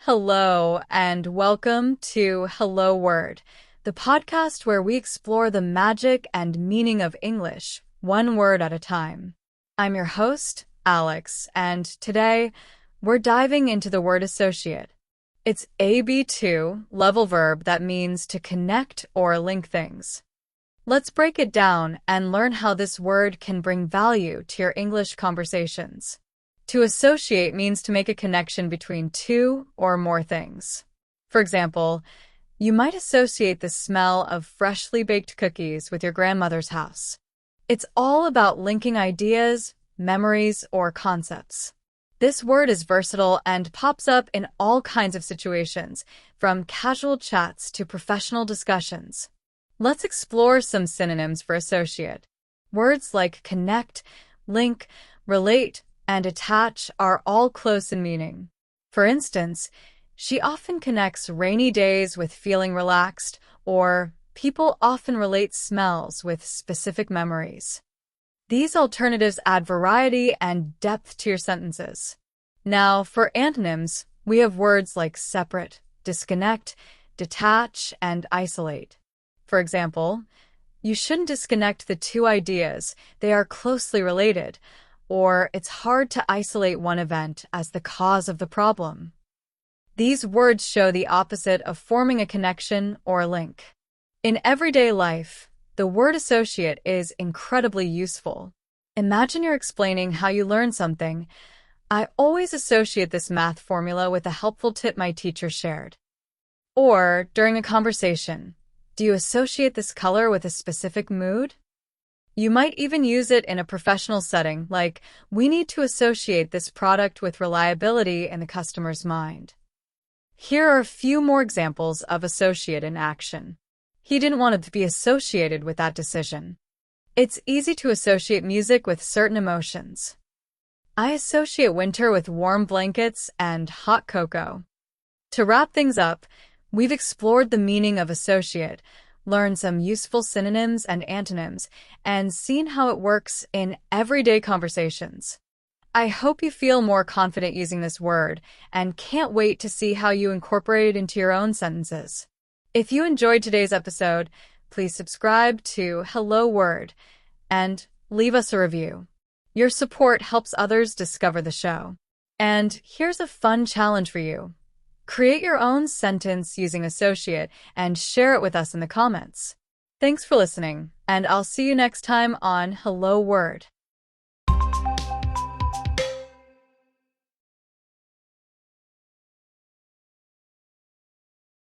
Hello, and welcome to Hello Word, the podcast where we explore the magic and meaning of English, one word at a time. I'm your host, Alex, and today we're diving into the word associate. It's a B2 level verb that means to connect or link things. Let's break it down and learn how this word can bring value to your English conversations. To associate means to make a connection between two or more things. For example, you might associate the smell of freshly baked cookies with your grandmother's house. It's all about linking ideas, memories, or concepts. This word is versatile and pops up in all kinds of situations, from casual chats to professional discussions. Let's explore some synonyms for associate. Words like connect, link, relate, and attach are all close in meaning. For instance, she often connects rainy days with feeling relaxed, or people often relate smells with specific memories. These alternatives add variety and depth to your sentences. Now, for antonyms, we have words like separate, disconnect, detach, and isolate. For example, you shouldn't disconnect the two ideas, they are closely related, or it's hard to isolate one event as the cause of the problem. These words show the opposite of forming a connection or link. In everyday life, the word associate is incredibly useful. Imagine you're explaining how you learn something. I always associate this math formula with a helpful tip my teacher shared. Or, during a conversation, do you associate this color with a specific mood? You might even use it in a professional setting, like, we need to associate this product with reliability in the customer's mind. Here are a few more examples of associate in action. He didn't want to be associated with that decision. It's easy to associate music with certain emotions. I associate winter with warm blankets and hot cocoa. To wrap things up, we've explored the meaning of associate, learned some useful synonyms and antonyms, and seen how it works in everyday conversations. I hope you feel more confident using this word and can't wait to see how you incorporate it into your own sentences. If you enjoyed today's episode, please subscribe to Hello Word and leave us a review. Your support helps others discover the show. And here's a fun challenge for you. Create your own sentence using associate and share it with us in the comments. Thanks for listening, and I'll see you next time on Hello Word.